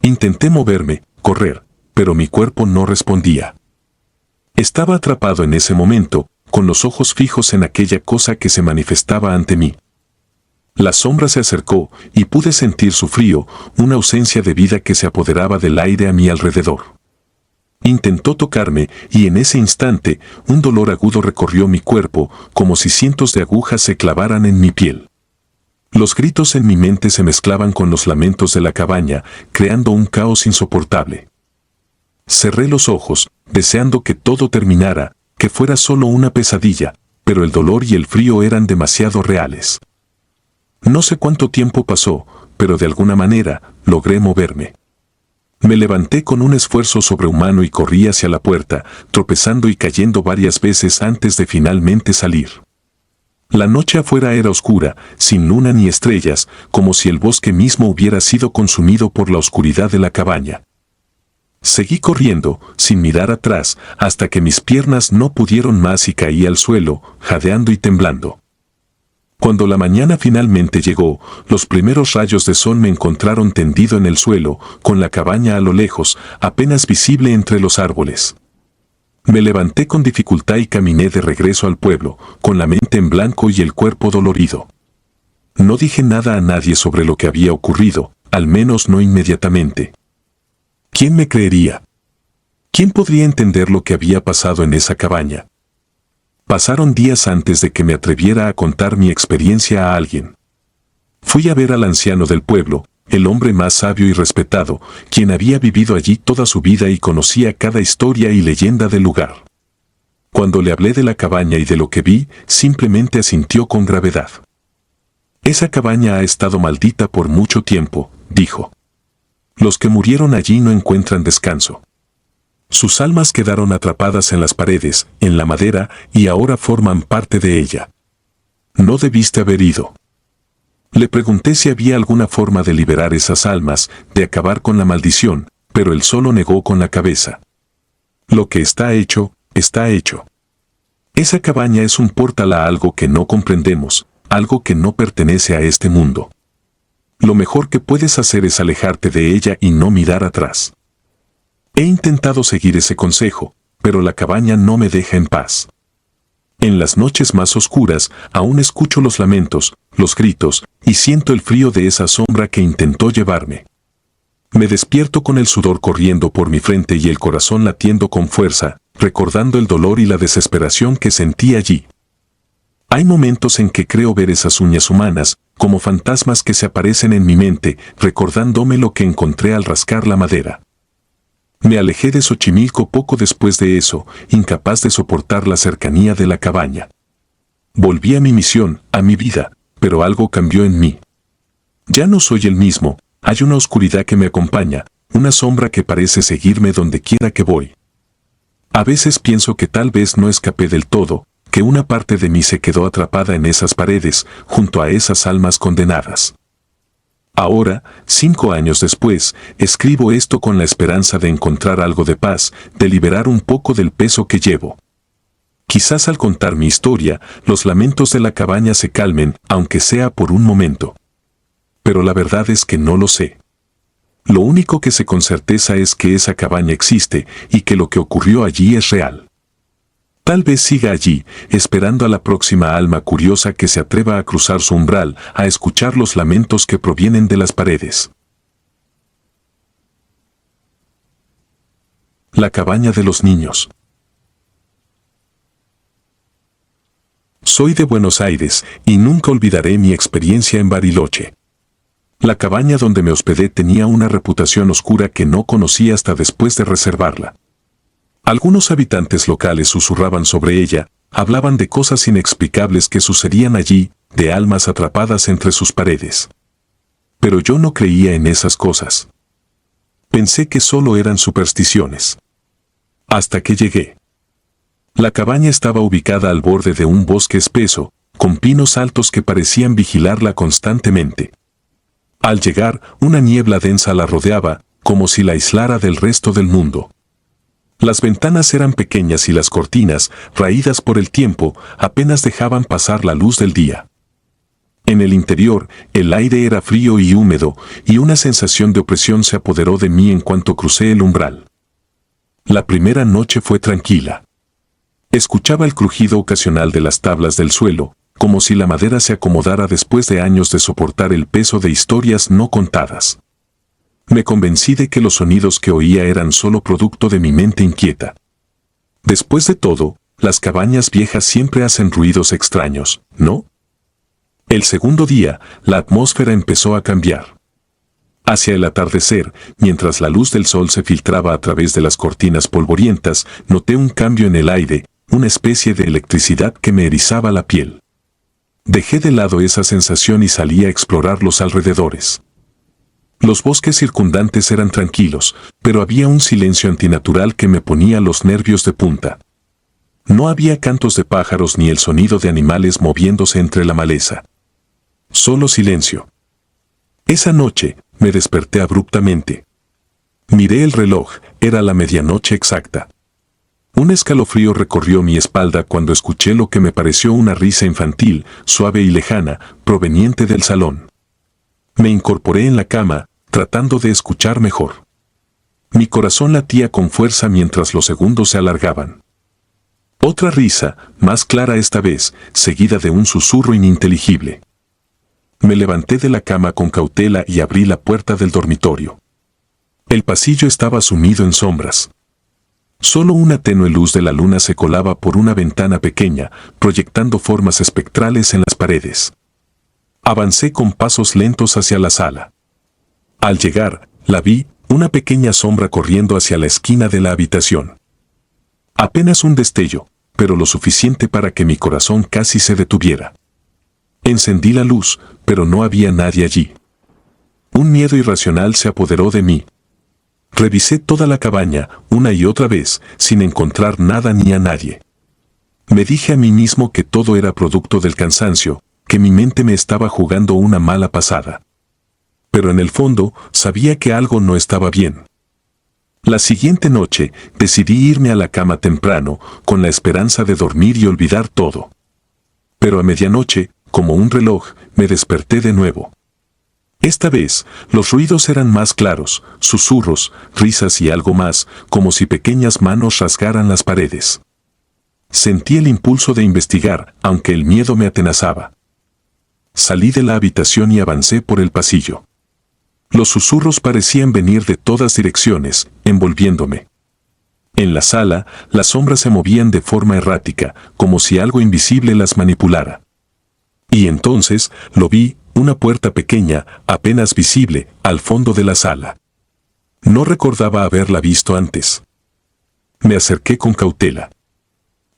Intenté moverme, correr, pero mi cuerpo no respondía. Estaba atrapado en ese momento, con los ojos fijos en aquella cosa que se manifestaba ante mí. La sombra se acercó, y pude sentir su frío, una ausencia de vida que se apoderaba del aire a mi alrededor. Intentó tocarme, y en ese instante, un dolor agudo recorrió mi cuerpo, como si cientos de agujas se clavaran en mi piel. Los gritos en mi mente se mezclaban con los lamentos de la cabaña, creando un caos insoportable. Cerré los ojos, deseando que todo terminara, que fuera solo una pesadilla, pero el dolor y el frío eran demasiado reales. No sé cuánto tiempo pasó, pero de alguna manera, logré moverme. Me levanté con un esfuerzo sobrehumano y corrí hacia la puerta, tropezando y cayendo varias veces antes de finalmente salir. La noche afuera era oscura, sin luna ni estrellas, como si el bosque mismo hubiera sido consumido por la oscuridad de la cabaña. Seguí corriendo, sin mirar atrás, hasta que mis piernas no pudieron más y caí al suelo, jadeando y temblando. Cuando la mañana finalmente llegó, los primeros rayos de sol me encontraron tendido en el suelo, con la cabaña a lo lejos, apenas visible entre los árboles. Me levanté con dificultad y caminé de regreso al pueblo, con la mente en blanco y el cuerpo dolorido. No dije nada a nadie sobre lo que había ocurrido, al menos no inmediatamente. ¿Quién me creería? ¿Quién podría entender lo que había pasado en esa cabaña? Pasaron días antes de que me atreviera a contar mi experiencia a alguien. Fui a ver al anciano del pueblo, el hombre más sabio y respetado, quien había vivido allí toda su vida y conocía cada historia y leyenda del lugar. Cuando le hablé de la cabaña y de lo que vi, simplemente asintió con gravedad. Esa cabaña ha estado maldita por mucho tiempo, dijo. Los que murieron allí no encuentran descanso. Sus almas quedaron atrapadas en las paredes, en la madera, y ahora forman parte de ella. No debiste haber ido. Le pregunté si había alguna forma de liberar esas almas, de acabar con la maldición, pero él solo negó con la cabeza. Lo que está hecho, está hecho. Esa cabaña es un portal a algo que no comprendemos, algo que no pertenece a este mundo. Lo mejor que puedes hacer es alejarte de ella y no mirar atrás. He intentado seguir ese consejo, pero la cabaña no me deja en paz. En las noches más oscuras, aún escucho los lamentos, los gritos, y siento el frío de esa sombra que intentó llevarme. Me despierto con el sudor corriendo por mi frente y el corazón latiendo con fuerza, recordando el dolor y la desesperación que sentí allí. Hay momentos en que creo ver esas uñas humanas, como fantasmas que se aparecen en mi mente, recordándome lo que encontré al rascar la madera. Me alejé de Xochimilco poco después de eso, incapaz de soportar la cercanía de la cabaña. Volví a mi misión, a mi vida, pero algo cambió en mí. Ya no soy el mismo, hay una oscuridad que me acompaña, una sombra que parece seguirme donde quiera que voy. A veces pienso que tal vez no escapé del todo, que una parte de mí se quedó atrapada en esas paredes, junto a esas almas condenadas. Ahora, 5 años después, escribo esto con la esperanza de encontrar algo de paz, de liberar un poco del peso que llevo. Quizás al contar mi historia, los lamentos de la cabaña se calmen, aunque sea por un momento. Pero la verdad es que no lo sé. Lo único que sé con certeza es que esa cabaña existe y que lo que ocurrió allí es real. Tal vez siga allí, esperando a la próxima alma curiosa que se atreva a cruzar su umbral, a escuchar los lamentos que provienen de las paredes. La cabaña de los niños. Soy de Buenos Aires y nunca olvidaré mi experiencia en Bariloche. La cabaña donde me hospedé tenía una reputación oscura que no conocí hasta después de reservarla. Algunos habitantes locales susurraban sobre ella, hablaban de cosas inexplicables que sucedían allí, de almas atrapadas entre sus paredes. Pero yo no creía en esas cosas. Pensé que solo eran supersticiones. Hasta que llegué. La cabaña estaba ubicada al borde de un bosque espeso, con pinos altos que parecían vigilarla constantemente. Al llegar, una niebla densa la rodeaba, como si la aislara del resto del mundo. Las ventanas eran pequeñas y las cortinas, raídas por el tiempo, apenas dejaban pasar la luz del día. En el interior, el aire era frío y húmedo, y una sensación de opresión se apoderó de mí en cuanto crucé el umbral. La primera noche fue tranquila. Escuchaba el crujido ocasional de las tablas del suelo, como si la madera se acomodara después de años de soportar el peso de historias no contadas. Me convencí de que los sonidos que oía eran solo producto de mi mente inquieta. Después de todo, las cabañas viejas siempre hacen ruidos extraños, ¿no? El segundo día, la atmósfera empezó a cambiar. Hacia el atardecer, mientras la luz del sol se filtraba a través de las cortinas polvorientas, noté un cambio en el aire, una especie de electricidad que me erizaba la piel. Dejé de lado esa sensación y salí a explorar los alrededores. Los bosques circundantes eran tranquilos, pero había un silencio antinatural que me ponía los nervios de punta. No había cantos de pájaros ni el sonido de animales moviéndose entre la maleza. Solo silencio. Esa noche, me desperté abruptamente. Miré el reloj, era la medianoche exacta. Un escalofrío recorrió mi espalda cuando escuché lo que me pareció una risa infantil, suave y lejana, proveniente del salón. Me incorporé en la cama, tratando de escuchar mejor. Mi corazón latía con fuerza mientras los segundos se alargaban. Otra risa, más clara esta vez, seguida de un susurro ininteligible. Me levanté de la cama con cautela y abrí la puerta del dormitorio. El pasillo estaba sumido en sombras. Solo una tenue luz de la luna se colaba por una ventana pequeña, proyectando formas espectrales en las paredes. Avancé con pasos lentos hacia la sala. Al llegar, la vi, una pequeña sombra corriendo hacia la esquina de la habitación. Apenas un destello, pero lo suficiente para que mi corazón casi se detuviera. Encendí la luz, pero no había nadie allí. Un miedo irracional se apoderó de mí. Revisé toda la cabaña, una y otra vez, sin encontrar nada ni a nadie. Me dije a mí mismo que todo era producto del cansancio, que mi mente me estaba jugando una mala pasada. Pero en el fondo, sabía que algo no estaba bien. La siguiente noche, decidí irme a la cama temprano, con la esperanza de dormir y olvidar todo. Pero a medianoche, como un reloj, me desperté de nuevo. Esta vez, los ruidos eran más claros, susurros, risas y algo más, como si pequeñas manos rasgaran las paredes. Sentí el impulso de investigar, aunque el miedo me atenazaba. Salí de la habitación y avancé por el pasillo. Los susurros parecían venir de todas direcciones, envolviéndome. En la sala, las sombras se movían de forma errática, como si algo invisible las manipulara. Y entonces, lo vi, una puerta pequeña, apenas visible, al fondo de la sala. No recordaba haberla visto antes. Me acerqué con cautela.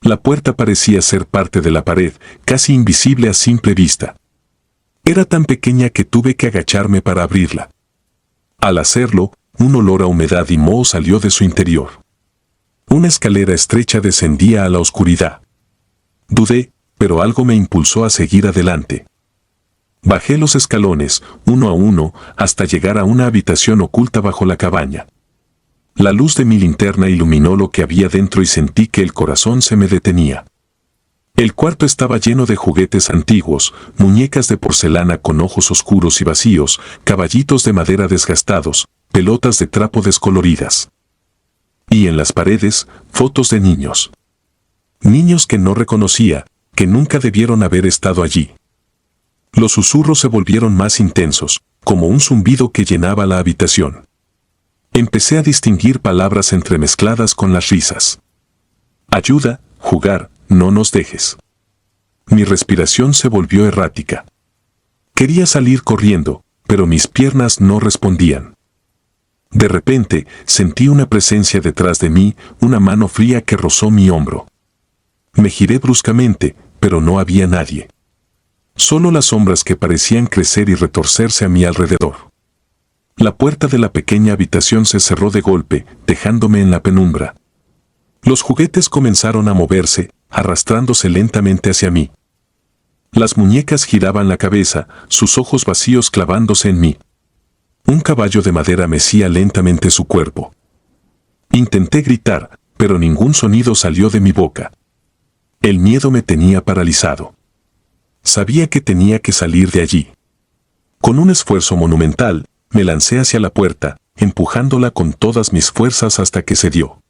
La puerta parecía ser parte de la pared, casi invisible a simple vista. Era tan pequeña que tuve que agacharme para abrirla. Al hacerlo, un olor a humedad y moho salió de su interior. Una escalera estrecha descendía a la oscuridad. Dudé, pero algo me impulsó a seguir adelante. Bajé los escalones, uno a uno, hasta llegar a una habitación oculta bajo la cabaña. La luz de mi linterna iluminó lo que había dentro y sentí que el corazón se me detenía. El cuarto estaba lleno de juguetes antiguos, muñecas de porcelana con ojos oscuros y vacíos, caballitos de madera desgastados, pelotas de trapo descoloridas. Y en las paredes, fotos de niños. Niños que no reconocía, que nunca debieron haber estado allí. Los susurros se volvieron más intensos, como un zumbido que llenaba la habitación. Empecé a distinguir palabras entremezcladas con las risas. Ayuda, jugar, no nos dejes. Mi respiración se volvió errática. Quería salir corriendo, pero mis piernas no respondían. De repente, sentí una presencia detrás de mí, una mano fría que rozó mi hombro. Me giré bruscamente, pero no había nadie. Solo las sombras que parecían crecer y retorcerse a mi alrededor. La puerta de la pequeña habitación se cerró de golpe, dejándome en la penumbra. Los juguetes comenzaron a moverse, arrastrándose lentamente hacia mí. Las muñecas giraban la cabeza, sus ojos vacíos clavándose en mí. Un caballo de madera mecía lentamente su cuerpo. Intenté gritar, pero ningún sonido salió de mi boca. El miedo me tenía paralizado. Sabía que tenía que salir de allí. Con un esfuerzo monumental, me lancé hacia la puerta, empujándola con todas mis fuerzas hasta que cedió.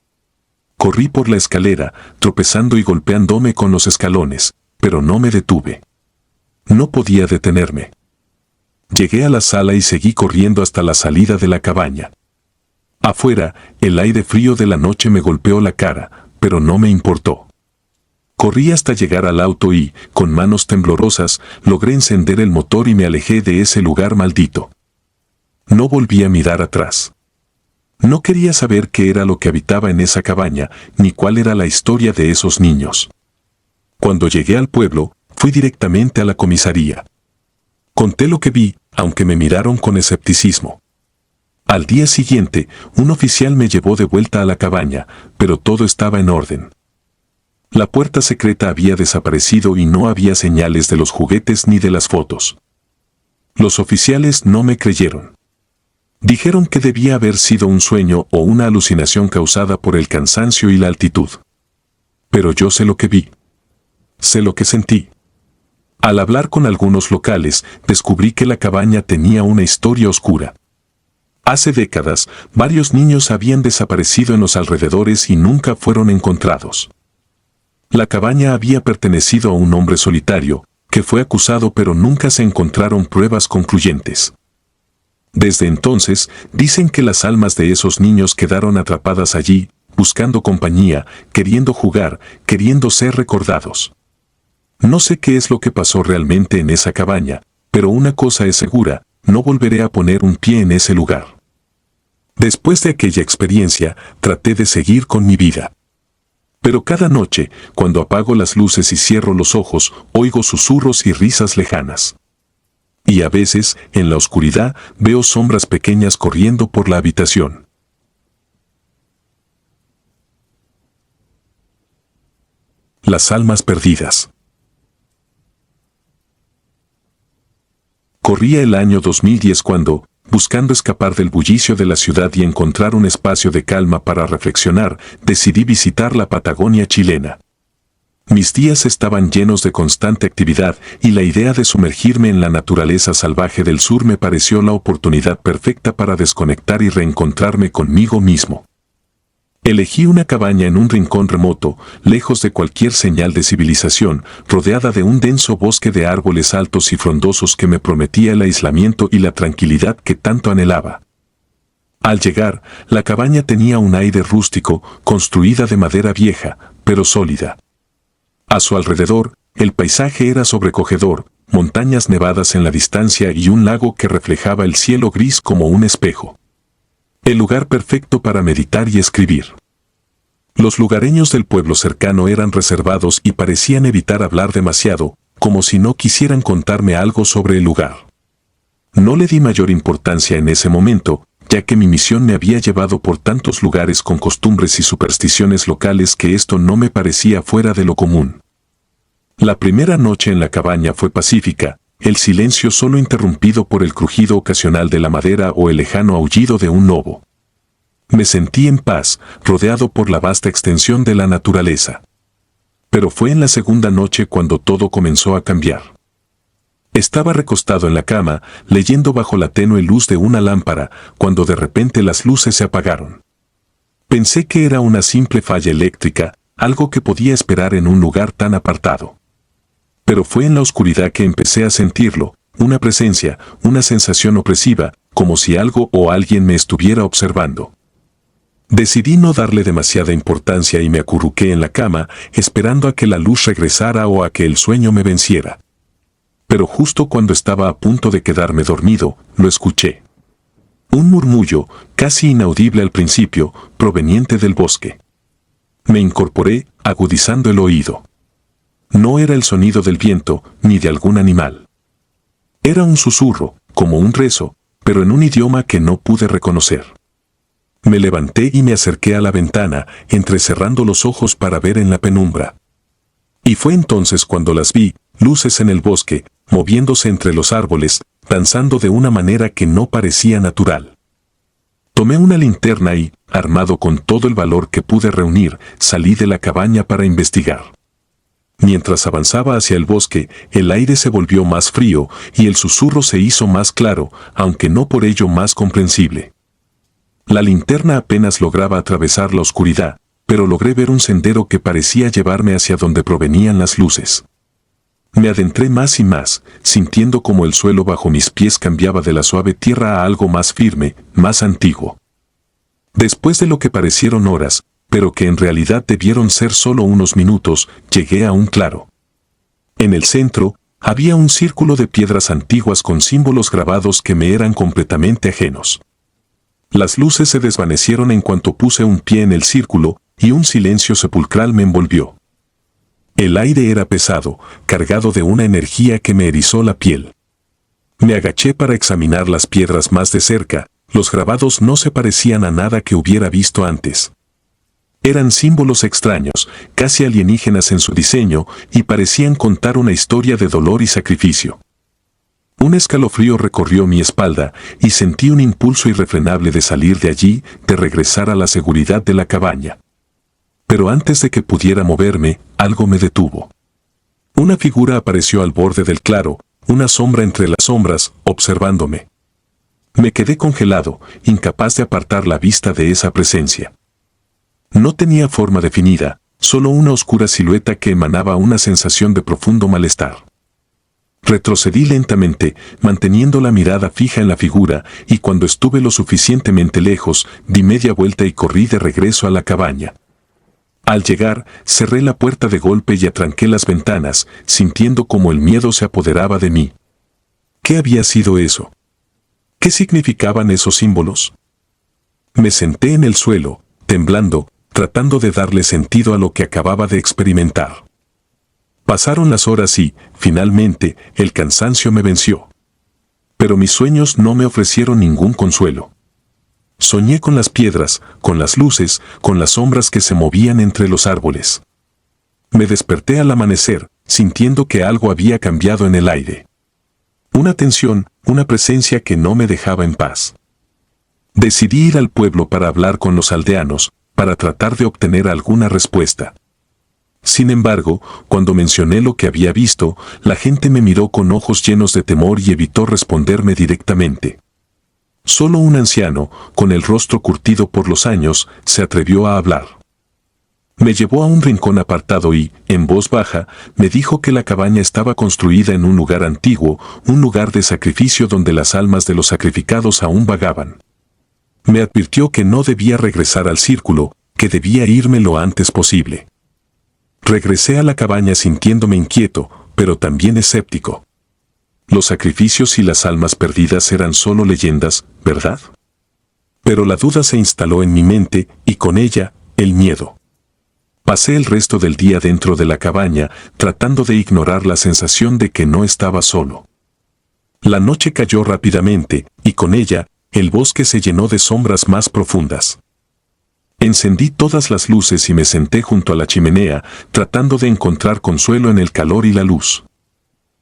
Corrí por la escalera, tropezando y golpeándome con los escalones, pero no me detuve. No podía detenerme. Llegué a la sala y seguí corriendo hasta la salida de la cabaña. Afuera, el aire frío de la noche me golpeó la cara, pero no me importó. Corrí hasta llegar al auto y, con manos temblorosas, logré encender el motor y me alejé de ese lugar maldito. No volví a mirar atrás. No quería saber qué era lo que habitaba en esa cabaña, ni cuál era la historia de esos niños. Cuando llegué al pueblo, fui directamente a la comisaría. Conté lo que vi, aunque me miraron con escepticismo. Al día siguiente, un oficial me llevó de vuelta a la cabaña, pero todo estaba en orden. La puerta secreta había desaparecido y no había señales de los juguetes ni de las fotos. Los oficiales no me creyeron. Dijeron que debía haber sido un sueño o una alucinación causada por el cansancio y la altitud. Pero yo sé lo que vi. Sé lo que sentí. Al hablar con algunos locales, descubrí que la cabaña tenía una historia oscura. Hace décadas, varios niños habían desaparecido en los alrededores y nunca fueron encontrados. La cabaña había pertenecido a un hombre solitario, que fue acusado pero nunca se encontraron pruebas concluyentes. Desde entonces, dicen que las almas de esos niños quedaron atrapadas allí, buscando compañía, queriendo jugar, queriendo ser recordados. No sé qué es lo que pasó realmente en esa cabaña, pero una cosa es segura, no volveré a poner un pie en ese lugar. Después de aquella experiencia, traté de seguir con mi vida. Pero cada noche, cuando apago las luces y cierro los ojos, oigo susurros y risas lejanas. Y a veces, en la oscuridad, veo sombras pequeñas corriendo por la habitación. Las almas perdidas. Corría el año 2010 cuando, buscando escapar del bullicio de la ciudad y encontrar un espacio de calma para reflexionar, decidí visitar la Patagonia chilena. Mis días estaban llenos de constante actividad y la idea de sumergirme en la naturaleza salvaje del sur me pareció la oportunidad perfecta para desconectar y reencontrarme conmigo mismo. Elegí una cabaña en un rincón remoto, lejos de cualquier señal de civilización, rodeada de un denso bosque de árboles altos y frondosos que me prometía el aislamiento y la tranquilidad que tanto anhelaba. Al llegar, la cabaña tenía un aire rústico, construida de madera vieja, pero sólida. A su alrededor, el paisaje era sobrecogedor, montañas nevadas en la distancia y un lago que reflejaba el cielo gris como un espejo. El lugar perfecto para meditar y escribir. Los lugareños del pueblo cercano eran reservados y parecían evitar hablar demasiado, como si no quisieran contarme algo sobre el lugar. No le di mayor importancia en ese momento, ya que mi misión me había llevado por tantos lugares con costumbres y supersticiones locales que esto no me parecía fuera de lo común. La primera noche en la cabaña fue pacífica, el silencio solo interrumpido por el crujido ocasional de la madera o el lejano aullido de un lobo. Me sentí en paz, rodeado por la vasta extensión de la naturaleza. Pero fue en la segunda noche cuando todo comenzó a cambiar. Estaba recostado en la cama, leyendo bajo la tenue luz de una lámpara, cuando de repente las luces se apagaron. Pensé que era una simple falla eléctrica, algo que podía esperar en un lugar tan apartado. Pero fue en la oscuridad que empecé a sentirlo, una presencia, una sensación opresiva, como si algo o alguien me estuviera observando. Decidí no darle demasiada importancia y me acurruqué en la cama, esperando a que la luz regresara o a que el sueño me venciera. Pero justo cuando estaba a punto de quedarme dormido, lo escuché. Un murmullo, casi inaudible al principio, proveniente del bosque. Me incorporé, agudizando el oído. No era el sonido del viento, ni de algún animal. Era un susurro, como un rezo, pero en un idioma que no pude reconocer. Me levanté y me acerqué a la ventana, entrecerrando los ojos para ver en la penumbra. Y fue entonces cuando las vi, luces en el bosque, moviéndose entre los árboles, danzando de una manera que no parecía natural. Tomé una linterna y, armado con todo el valor que pude reunir, salí de la cabaña para investigar. Mientras avanzaba hacia el bosque, el aire se volvió más frío y el susurro se hizo más claro, aunque no por ello más comprensible. La linterna apenas lograba atravesar la oscuridad, pero logré ver un sendero que parecía llevarme hacia donde provenían las luces. Me adentré más y más, sintiendo como el suelo bajo mis pies cambiaba de la suave tierra a algo más firme, más antiguo. Después de lo que parecieron horas, pero que en realidad debieron ser solo unos minutos, llegué a un claro. En el centro, había un círculo de piedras antiguas con símbolos grabados que me eran completamente ajenos. Las luces se desvanecieron en cuanto puse un pie en el círculo, y un silencio sepulcral me envolvió. El aire era pesado, cargado de una energía que me erizó la piel. Me agaché para examinar las piedras más de cerca, los grabados no se parecían a nada que hubiera visto antes. Eran símbolos extraños, casi alienígenas en su diseño, y parecían contar una historia de dolor y sacrificio. Un escalofrío recorrió mi espalda, y sentí un impulso irrefrenable de salir de allí, de regresar a la seguridad de la cabaña. Pero antes de que pudiera moverme, algo me detuvo. Una figura apareció al borde del claro, una sombra entre las sombras, observándome. Me quedé congelado, incapaz de apartar la vista de esa presencia. No tenía forma definida, solo una oscura silueta que emanaba una sensación de profundo malestar. Retrocedí lentamente, manteniendo la mirada fija en la figura, y cuando estuve lo suficientemente lejos, di media vuelta y corrí de regreso a la cabaña. Al llegar, cerré la puerta de golpe y atranqué las ventanas, sintiendo como el miedo se apoderaba de mí. ¿Qué había sido eso? ¿Qué significaban esos símbolos? Me senté en el suelo, temblando, tratando de darle sentido a lo que acababa de experimentar. Pasaron las horas y, finalmente, el cansancio me venció. Pero mis sueños no me ofrecieron ningún consuelo. Soñé con las piedras, con las luces, con las sombras que se movían entre los árboles. Me desperté al amanecer, sintiendo que algo había cambiado en el aire. Una tensión, una presencia que no me dejaba en paz. Decidí ir al pueblo para hablar con los aldeanos, para tratar de obtener alguna respuesta. Sin embargo, cuando mencioné lo que había visto, la gente me miró con ojos llenos de temor y evitó responderme directamente. Solo un anciano, con el rostro curtido por los años, se atrevió a hablar. Me llevó a un rincón apartado y, en voz baja, me dijo que la cabaña estaba construida en un lugar antiguo, un lugar de sacrificio donde las almas de los sacrificados aún vagaban. Me advirtió que no debía regresar al círculo, que debía irme lo antes posible. Regresé a la cabaña sintiéndome inquieto, pero también escéptico. Los sacrificios y las almas perdidas eran solo leyendas, ¿verdad? Pero la duda se instaló en mi mente, y con ella, el miedo. Pasé el resto del día dentro de la cabaña, tratando de ignorar la sensación de que no estaba solo. La noche cayó rápidamente, y con ella, el bosque se llenó de sombras más profundas. Encendí todas las luces y me senté junto a la chimenea, tratando de encontrar consuelo en el calor y la luz.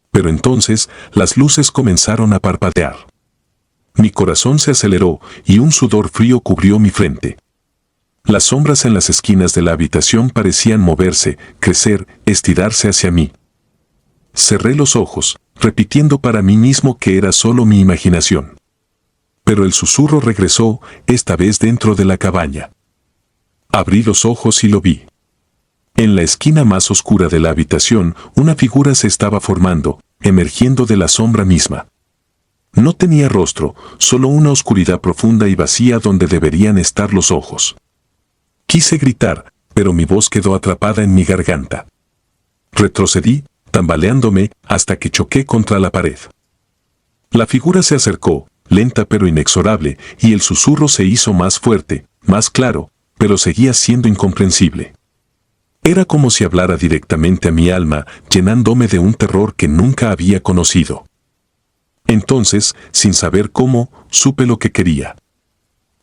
Pero entonces, las luces comenzaron a parpadear. Mi corazón se aceleró y un sudor frío cubrió mi frente. Las sombras en las esquinas de la habitación parecían moverse, crecer, estirarse hacia mí. Cerré los ojos, repitiendo para mí mismo que era solo mi imaginación. Pero el susurro regresó, esta vez dentro de la cabaña. Abrí los ojos y lo vi. En la esquina más oscura de la habitación, una figura se estaba formando, emergiendo de la sombra misma. No tenía rostro, solo una oscuridad profunda y vacía donde deberían estar los ojos. Quise gritar, pero mi voz quedó atrapada en mi garganta. Retrocedí, tambaleándome, hasta que choqué contra la pared. La figura se acercó, lenta pero inexorable, y el susurro se hizo más fuerte, más claro, pero seguía siendo incomprensible. Era como si hablara directamente a mi alma, llenándome de un terror que nunca había conocido. Entonces, sin saber cómo, supe lo que quería.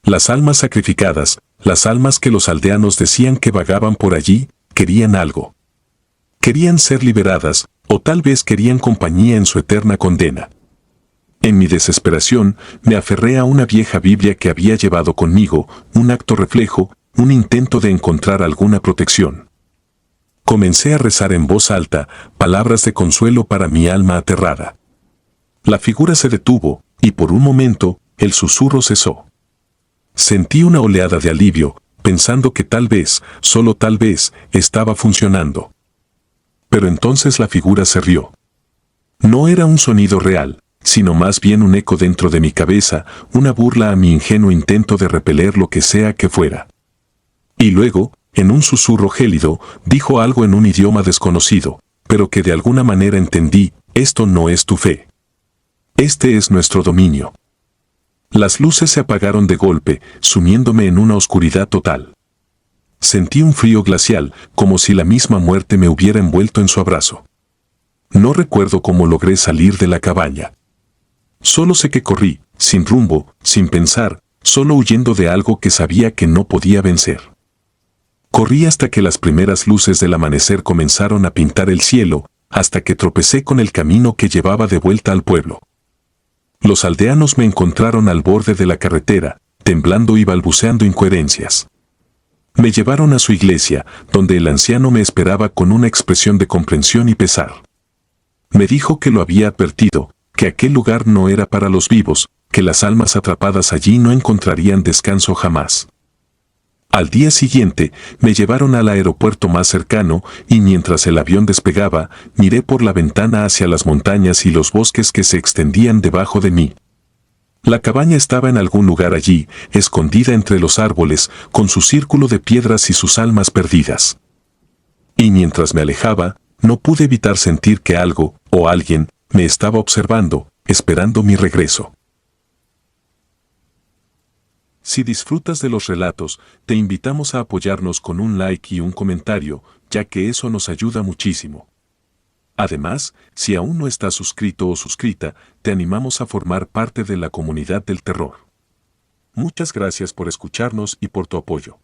Las almas sacrificadas, las almas que los aldeanos decían que vagaban por allí, querían algo. Querían ser liberadas, o tal vez querían compañía en su eterna condena. En mi desesperación, me aferré a una vieja Biblia que había llevado conmigo, un acto reflejo, un intento de encontrar alguna protección. Comencé a rezar en voz alta, palabras de consuelo para mi alma aterrada. La figura se detuvo, y por un momento, el susurro cesó. Sentí una oleada de alivio, pensando que tal vez, solo tal vez, estaba funcionando. Pero entonces la figura se rió. No era un sonido real, sino más bien un eco dentro de mi cabeza, una burla a mi ingenuo intento de repeler lo que sea que fuera. Y luego, en un susurro gélido, dijo algo en un idioma desconocido, pero que de alguna manera entendí: esto no es tu fe. Este es nuestro dominio. Las luces se apagaron de golpe, sumiéndome en una oscuridad total. Sentí un frío glacial, como si la misma muerte me hubiera envuelto en su abrazo. No recuerdo cómo logré salir de la cabaña. Solo sé que corrí, sin rumbo, sin pensar, solo huyendo de algo que sabía que no podía vencer. Corrí hasta que las primeras luces del amanecer comenzaron a pintar el cielo, hasta que tropecé con el camino que llevaba de vuelta al pueblo. Los aldeanos me encontraron al borde de la carretera, temblando y balbuceando incoherencias. Me llevaron a su iglesia, donde el anciano me esperaba con una expresión de comprensión y pesar. Me dijo que lo había advertido, que aquel lugar no era para los vivos, que las almas atrapadas allí no encontrarían descanso jamás. Al día siguiente, me llevaron al aeropuerto más cercano, y mientras el avión despegaba, miré por la ventana hacia las montañas y los bosques que se extendían debajo de mí. La cabaña estaba en algún lugar allí, escondida entre los árboles, con su círculo de piedras y sus almas perdidas. Y mientras me alejaba, no pude evitar sentir que algo, o alguien, me estaba observando, esperando mi regreso. Si disfrutas de los relatos, te invitamos a apoyarnos con un like y un comentario, ya que eso nos ayuda muchísimo. Además, si aún no estás suscrito o suscrita, te animamos a formar parte de la comunidad del terror. Muchas gracias por escucharnos y por tu apoyo.